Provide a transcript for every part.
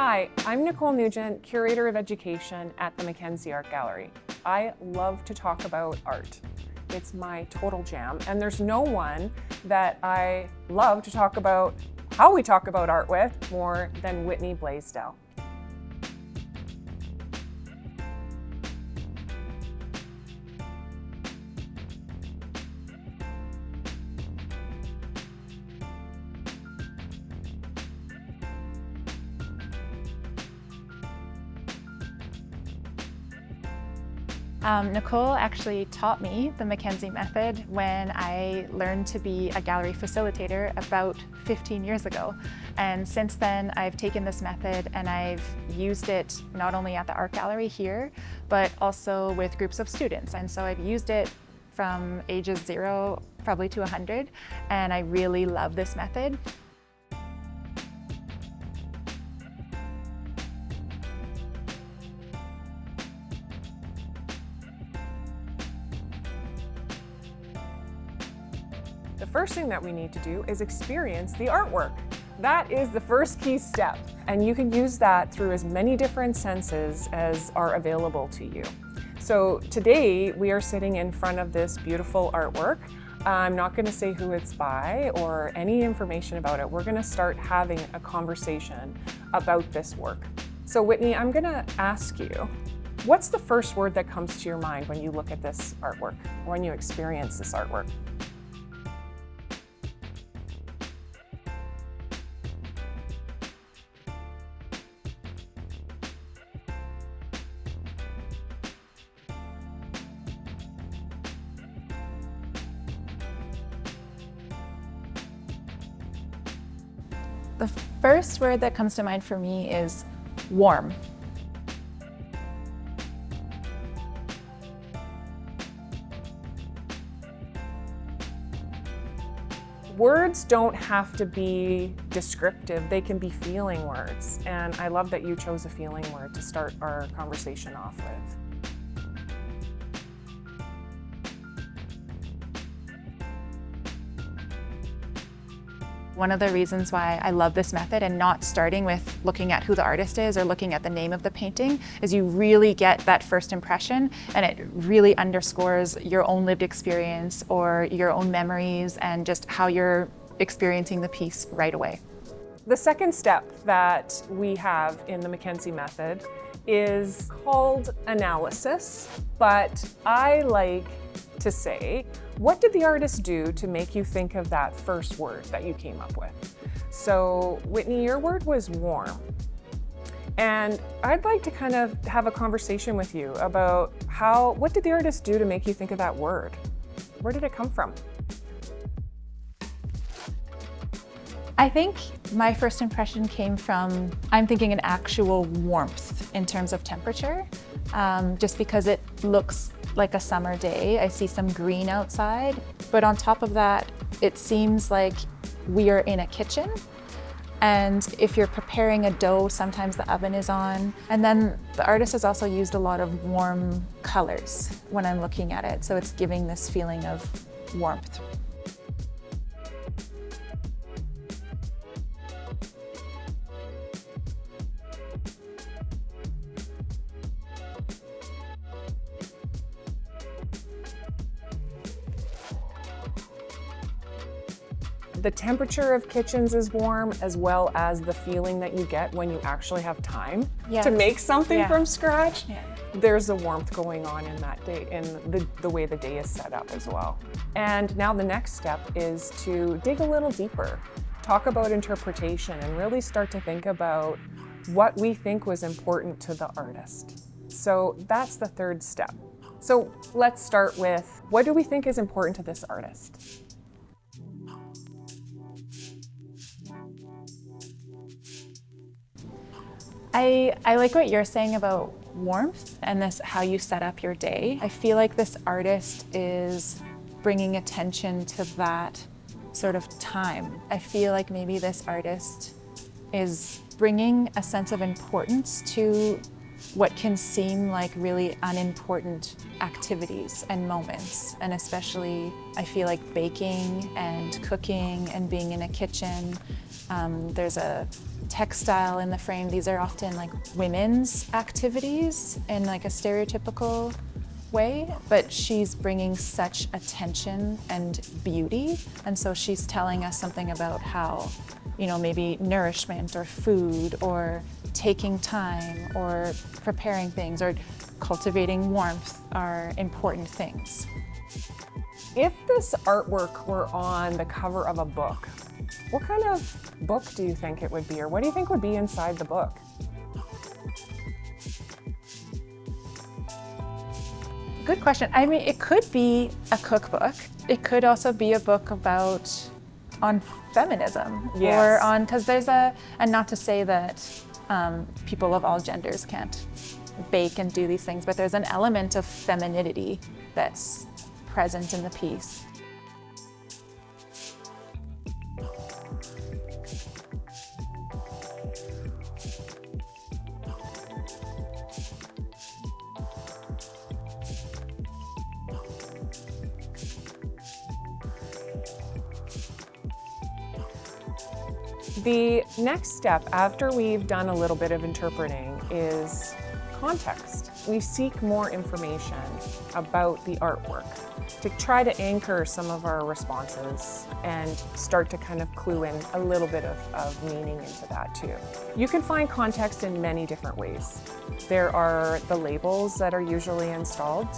Hi, I'm Nicolle Nugent, Curator of Education at the MacKenzie Art Gallery. I love to talk about art. It's my total jam, and there's no one that I love to talk about how we talk about art with more than Whitney Blaisdell. Nicolle actually taught me the MacKenzie Method when I learned to be a gallery facilitator about 15 years ago. And since then, I've taken this method and I've used it not only at the art gallery here, but also with groups of students. And so I've used it from ages 0 probably to 100, and I really love this method. The first thing that we need to do is experience the artwork. That is the first key step, and you can use that through as many different senses as are available to you. So today we are sitting in front of this beautiful artwork. I'm not going to say who it's by or any information about it. We're going to start having a conversation about this work. So Whitney, I'm going to ask you, what's the first word that comes to your mind when you look at this artwork, or when you experience this artwork? The first word that comes to mind for me is warm. Words don't have to be descriptive, they can be feeling words. And I love that you chose a feeling word to start our conversation off with. One of the reasons why I love this method and not starting with looking at who the artist is or looking at the name of the painting is you really get that first impression, and it really underscores your own lived experience or your own memories and just how you're experiencing the piece right away. The second step that we have in the MacKenzie Method is called analysis, but I like to say, what did the artist do to make you think of that first word that you came up with? So Whitney, your word was warm. And I'd like to kind of have a conversation with you about what did the artist do to make you think of that word? Where did it come from? I think my first impression came from, I'm thinking an actual warmth in terms of temperature, just because it looks like a summer day. I see some green outside, but on top of that, it seems like we are in a kitchen. And if you're preparing a dough, sometimes the oven is on. And then the artist has also used a lot of warm colors when I'm looking at it. So it's giving this feeling of warmth. The temperature of kitchens is warm, as well as the feeling that you get when you actually have time to make something from scratch. Yeah. There's a warmth going on in that day, in the way the day is set up as well. And now the next step is to dig a little deeper, talk about interpretation, and really start to think about what we think was important to the artist. So that's the third step. So let's start with, what do we think is important to this artist? I like what you're saying about warmth and how you set up your day. I feel like this artist is bringing attention to that sort of time. I feel like maybe this artist is bringing a sense of importance to what can seem like really unimportant activities and moments. And especially, I feel like baking and cooking and being in a kitchen, there's a textile in the frame. These are often like women's activities in like a stereotypical way, but she's bringing such attention and beauty. And so she's telling us something about how, maybe nourishment or food or taking time or preparing things or cultivating warmth are important things. If this artwork were on the cover of a book, what kind of book do you think it would be, or what do you think would be inside the book? Good question. I mean, it could be a cookbook. It could also be a book on feminism, Yes. or on, because and not to say that people of all genders can't bake and do these things, but there's an element of femininity that's present in the piece. The next step after we've done a little bit of interpreting is context. We seek more information about the artwork to try to anchor some of our responses and start to kind of clue in a little bit of meaning into that too. You can find context in many different ways. There are the labels that are usually installed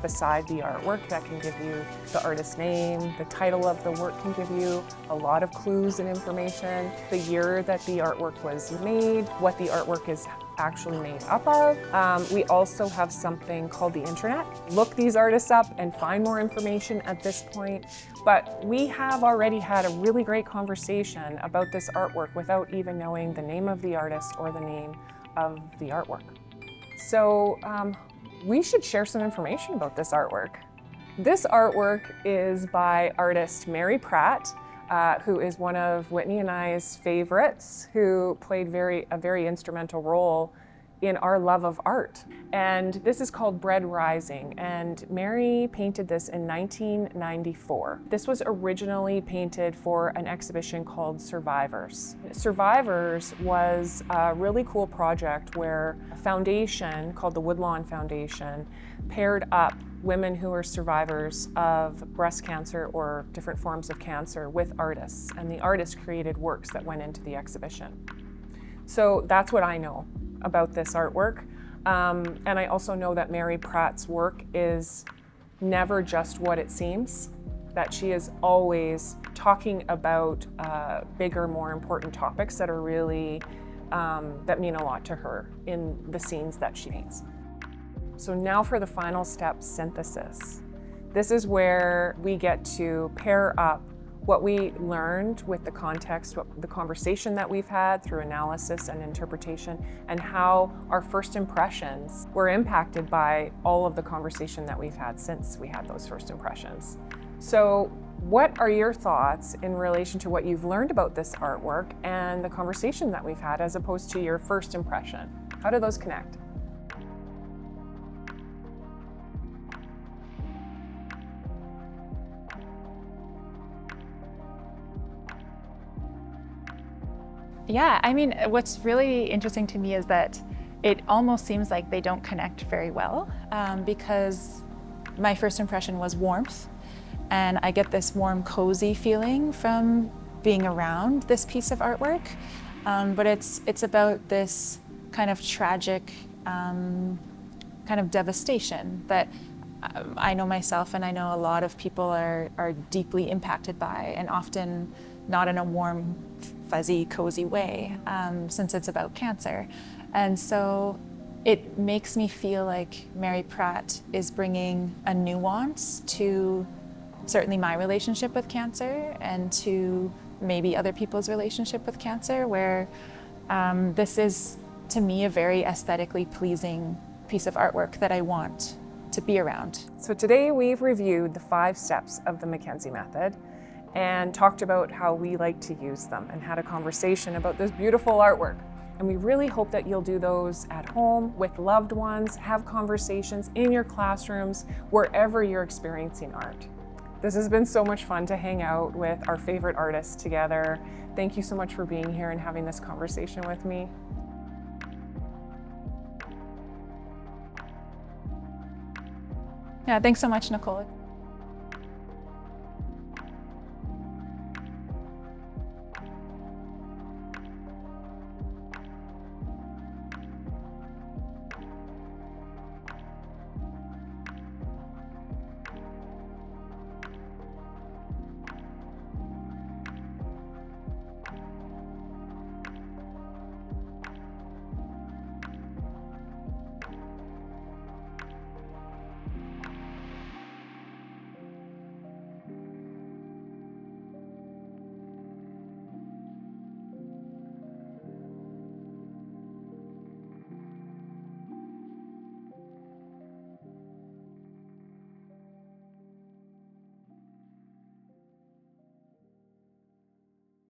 beside the artwork that can give you the artist's name. The title of the work can give you a lot of clues and information. The year that the artwork was made, what the artwork is actually made up of. We also have something called the internet. Look these artists up and find more information at this point. But we have already had a really great conversation about this artwork without even knowing the name of the artist or the name of the artwork. So we should share some information about this artwork. This artwork is by artist Mary Pratt, who is one of Whitney and I's favorites, who played a very instrumental role in our love of art. And this is called Bread Rising, and Mary painted this in 1994. This was originally painted for an exhibition called Survivors. Survivors was a really cool project where a foundation called the Woodlawn Foundation paired up women who are survivors of breast cancer or different forms of cancer with artists, and the artists created works that went into the exhibition. So that's what I know about this artwork. And I also know that Mary Pratt's work is never just what it seems, that she is always talking about bigger, more important topics that are really, that mean a lot to her in the scenes that she paints. So now for the final step, synthesis. This is where we get to pair up what we learned with the context, the conversation that we've had through analysis and interpretation, and how our first impressions were impacted by all of the conversation that we've had since we had those first impressions. So what are your thoughts in relation to what you've learned about this artwork and the conversation that we've had as opposed to your first impression? How do those connect? Yeah, I mean, what's really interesting to me is that it almost seems like they don't connect very well, because my first impression was warmth, and I get this warm, cozy feeling from being around this piece of artwork, but it's about this kind of tragic kind of devastation that I know myself and I know a lot of people are deeply impacted by, and often not in a warm, fuzzy, cozy way, since it's about cancer. And so it makes me feel like Mary Pratt is bringing a nuance to certainly my relationship with cancer and to maybe other people's relationship with cancer, where this is, to me, a very aesthetically pleasing piece of artwork that I want to be around. So today we've reviewed the 5 steps of the MacKenzie Method and talked about how we like to use them and had a conversation about this beautiful artwork. And we really hope that you'll do those at home with loved ones, have conversations in your classrooms, wherever you're experiencing art. This has been so much fun to hang out with our favorite artists together. Thank you so much for being here and having this conversation with me. Yeah, thanks so much, Nicolle.